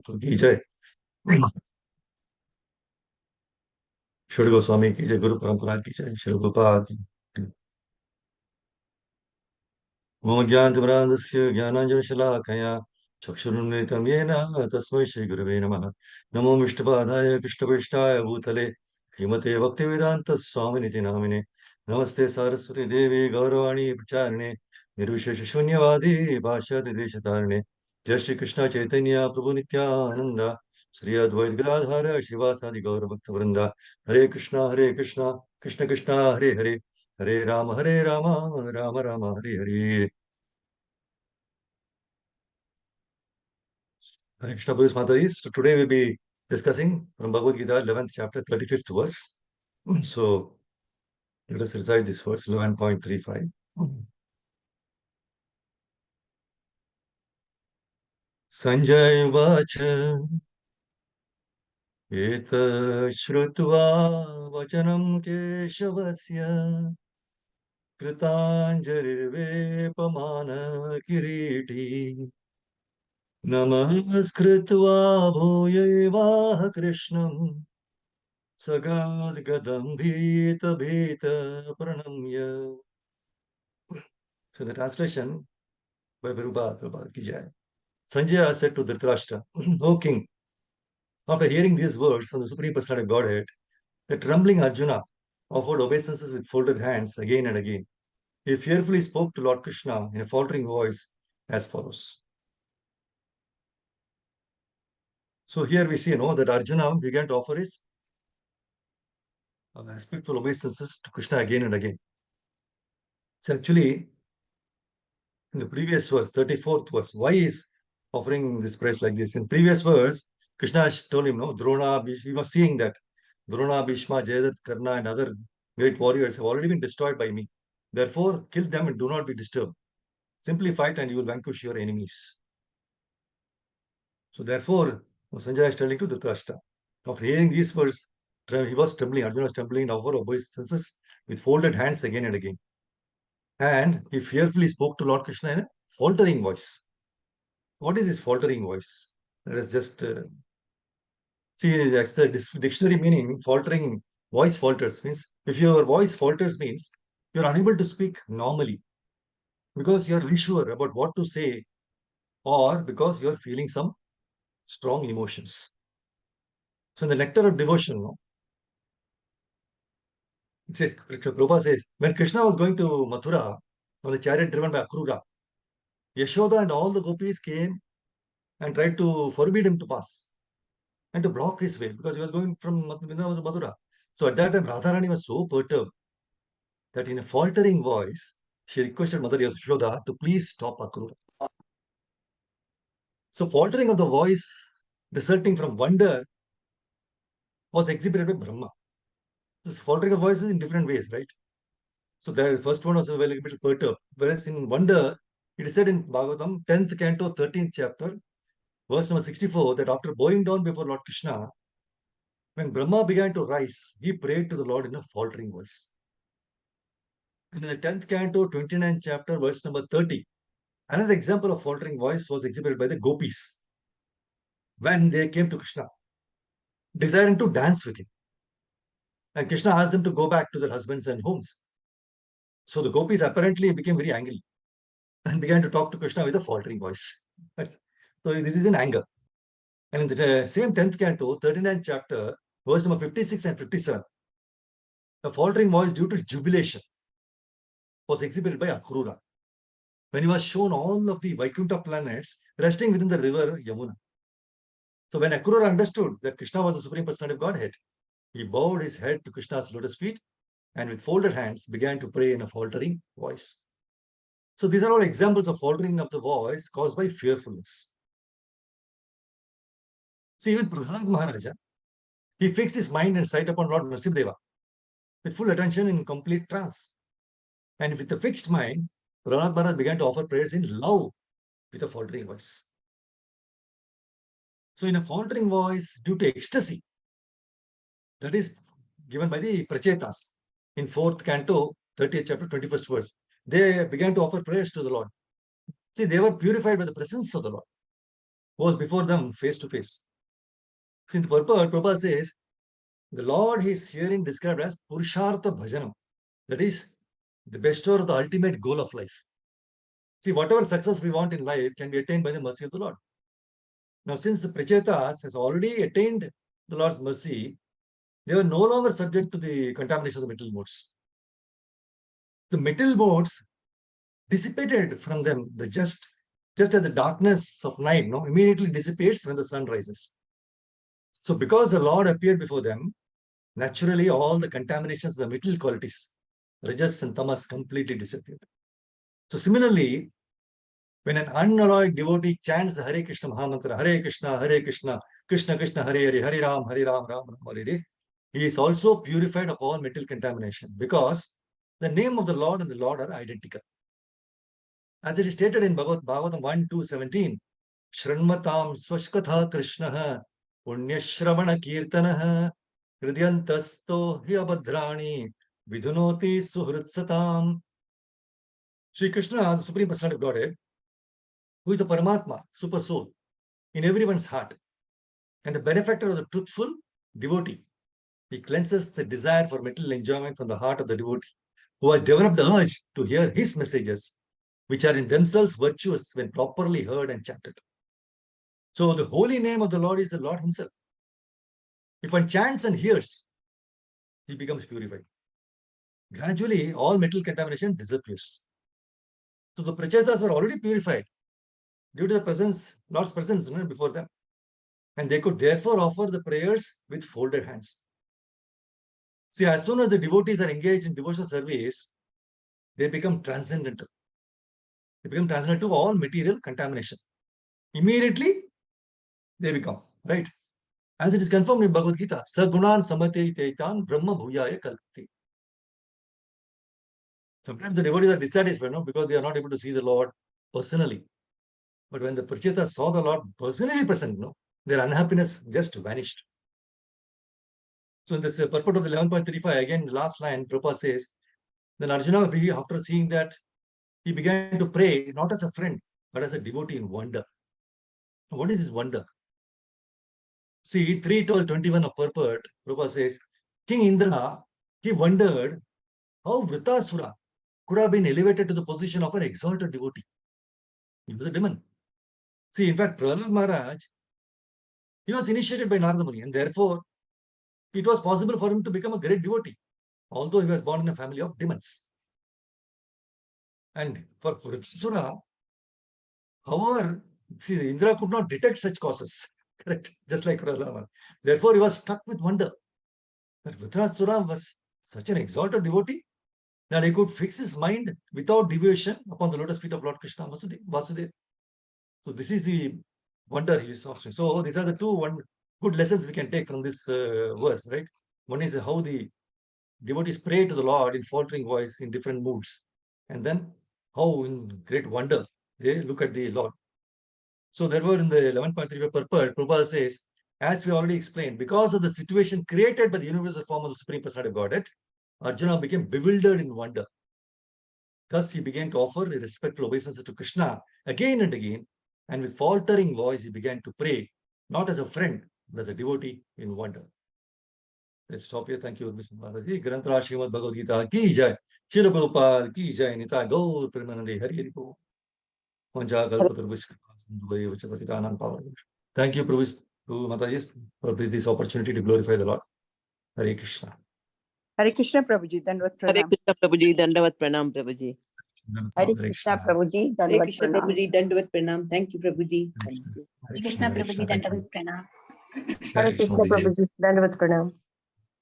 की जय। श्री गोस्वामी की जय। गुरु परंपरा की जय। श्री गोपाल की जय। मम ज्ञानतिमिरान्धस्य ज्ञानाञ्जनशलाकया चक्षुरुन्मिलितं येन तस्मै श्रीगुरवे नमः। नमो विष्णुपादाय कृष्णप्रेष्ठाय भूतले श्रीमते भक्तिवेदान्तस्वामिनिति नामिने। नमस्ते सारस्वती देवी गौरवाणी प्रचारिणे निर्विशेषशून्यवादी पाश्चात्यदेशतारिणे। जय श्री कृष्ण चैतन्य प्रभु नित्यानंद श्री अद्वैत गदाधर शिवासादि गौरभक्तवृंदा। हरे कृष्णा कृष्ण कृष्ण हरे हरे, हरे Ram Ram Ram Hare Hare. Hare Krishna, Buddhist Mataji. So today we'll be discussing from Bhagavad Gita, 11th chapter, 35th verse. So let us recite this verse, 11.35. Sanjay Vacha Eta Shrutva Vachanam Keshavasya Kritanjarirvepamana Kiriti Namaskritva Bhuyaivaha Krishnam Sagadgadam Bhita Bhita Pranamya. So the translation by Prabhupada ki jai. Sanjaya said to Dhritarashtra, O king, after hearing these words from the Supreme Personality of Godhead, the trembling Arjuna offered obeisances with folded hands again and again. He fearfully spoke to Lord Krishna in a faltering voice as follows. So here we see, that Arjuna began to offer his respectful obeisances to Krishna again and again. So actually, in the previous verse, 34th verse, why is offering this praise like this? In previous verse, Krishna told him, no, Drona, he was seeing that Drona, Bhishma, Jayadat, Karna, and other great warriors have already been destroyed by me. Therefore, kill them and do not be disturbed. Simply fight and you will vanquish your enemies. So therefore, Sanjaya is telling to Dhritarashtra. After hearing these words, he was trembling, Arjuna was trembling, and offered obeisances with folded hands again and again. And he fearfully spoke to Lord Krishna in a faltering voice. What is this faltering voice? Let us just see. That's the dictionary meaning. Faltering voice falters means if your voice falters means you're unable to speak normally because you're unsure about what to say or because you're feeling some strong emotions. So in the nectar of devotion, it says, Prabhupada says, when Krishna was going to Mathura on the chariot driven by Akrura, Yashoda and all the gopis came and tried to forbid him to pass and to block his way because he was going from Vrindavan to Mathura. So at that time, Radharani was so perturbed that in a faltering voice, she requested Mother Yashoda to please stop Akrura. So faltering of the voice resulting from wonder was exhibited by Brahma. This faltering of voice is in different ways, right? So the first one was a little bit perturbed. Whereas in wonder, it is said in Bhagavatam, 10th canto, 13th chapter, verse number 64, that after bowing down before Lord Krishna, when Brahma began to rise, he prayed to the Lord in a faltering voice. In the 10th canto, 29th chapter, verse number 30, another example of faltering voice was exhibited by the gopis when they came to Krishna, desiring to dance with him. And Krishna asked them to go back to their husbands and homes. So the gopis apparently became very angry and began to talk to Krishna with a faltering voice. So this is in anger. And in the same 10th canto, 39th chapter, verse number 56 and 57, the faltering voice due to jubilation was exhibited by Akrura when he was shown all of the Vaikuntha planets resting within the river Yamuna. So when Akrura understood that Krishna was the Supreme Personality of Godhead, he bowed his head to Krishna's lotus feet and with folded hands began to pray in a faltering voice. So these are all examples of faltering of the voice caused by fearfulness. See, even Prahlad Maharaja, he fixed his mind and sight upon Lord Narasimhadeva with full attention in complete trance. And with a fixed mind, Prahlad Maharaj began to offer prayers in love with a faltering voice. So in a faltering voice due to ecstasy, that is given by the Prachetas in 4th canto, 30th chapter, 21st verse, they began to offer prayers to the Lord. See, they were purified by the presence of the Lord. was before them face to face. See, in the purport, Prabhupada says, the Lord is herein described as Purushartha Bhajanam. That is the best or the ultimate goal of life. See, whatever success we want in life can be attained by the mercy of the Lord. Now, since the Prachetas has already attained the Lord's mercy, they were no longer subject to the contamination of the material modes. The material modes dissipated from them just as the darkness of night immediately dissipates when the sun rises. So because the Lord appeared before them, naturally all the contaminations of the material qualities, rajas and tamas, completely disappeared. So similarly, when an unalloyed devotee chants the Hare Krishna Mahamantra, Hare Krishna, Krishna Krishna, Hare Hare, Hare Ram, Ram Ram, Hare Hare, he is also purified of all material contamination because the name of the Lord and the Lord are identical. As it is stated in Bhagavad 1:2:17, Shranmatam Swashkatha Krishna Punya Shravana Kirtana Hridyantasto Hyabhadrani Vidhunoti Suhritsatam. Sri Krishna, the Supreme Personality of Godhead, who is the Paramatma, super soul, in everyone's heart, and the benefactor of the truthful devotee. He cleanses the desire for material enjoyment from the heart of the devotee, who has developed the urge to hear his messages, which are in themselves virtuous when properly heard and chanted. So the holy name of the Lord is the Lord himself. If one chants and hears, he becomes purified. Gradually, all material contamination disappears. So the Prachetas were already purified due to the presence, Lord's presence before them. And they could therefore offer the prayers with folded hands. See, as soon as the devotees are engaged in devotional service, they become transcendental. They become transcendental to all material contamination. Immediately, they become, right? As it is confirmed in Bhagavad Gita, Sagunan Samate Taitan Brahma Bhuyaya Kalpati. Sometimes the devotees are dissatisfied, because they are not able to see the Lord personally. But when the Prachetas saw the Lord personally present, their unhappiness just vanished. So in this purport of the 11.35, again, the last line, Prabhupada says, then Arjuna, after seeing that, he began to pray, not as a friend, but as a devotee in wonder. What is this wonder? See, 3:12:21 of purport, Prabhupada says, King Indra, he wondered how Vritasura could have been elevated to the position of an exalted devotee. He was a demon. See, in fact, Prahlad Maharaj, he was initiated by Narada Muni, and therefore, it was possible for him to become a great devotee, although he was born in a family of demons. And for Vritasura, however, see, Indra could not detect such causes, correct? Just like Prahlad Maharaj. Therefore, he was struck with wonder that Vritasura was such an exalted devotee that he could fix his mind without deviation upon the lotus feet of Lord Krishna Vasudeva. So this is the wonder he is offering. So these are the two good lessons we can take from this verse, right? One is how the devotees pray to the Lord in faltering voice in different moods, and then how in great wonder they look at the Lord. So therefore, in the 11.35 purport, Prabhupada says, as we already explained, because of the situation created by the universal form of the Supreme Personality of Godhead, Arjuna became bewildered in wonder. Thus, he began to offer respectful obeisances to Krishna again and again, and with faltering voice, he began to pray, not as a friend, but as a devotee in wonder. Let's stop here. Thank you, Mr. Bharaji. Granthra Srimad Bhagavad Gita ki jai. Srila Prabhupada ki jai. Nita Gaur Premanande Hari Hari Bo. Thank you, Prabhu Mataji, for this opportunity to glorify the Lord. Hare Krishna. Hare Krishna, Prabhuji. Dandavat Hare pranam. Krishna Prabhuji, Dandavat Pranam Prabhuji. Hare Krishna Prabhuji, Hare Dandavat Krishna, pranam. Prabhuji. Dandavat pranam. Thank you, Prabhuji. Thank you. Hare Krishna Prabhuji, Thank you. Dandavat pranam. Hare Krishna Prabhuji. Dandavat pranam.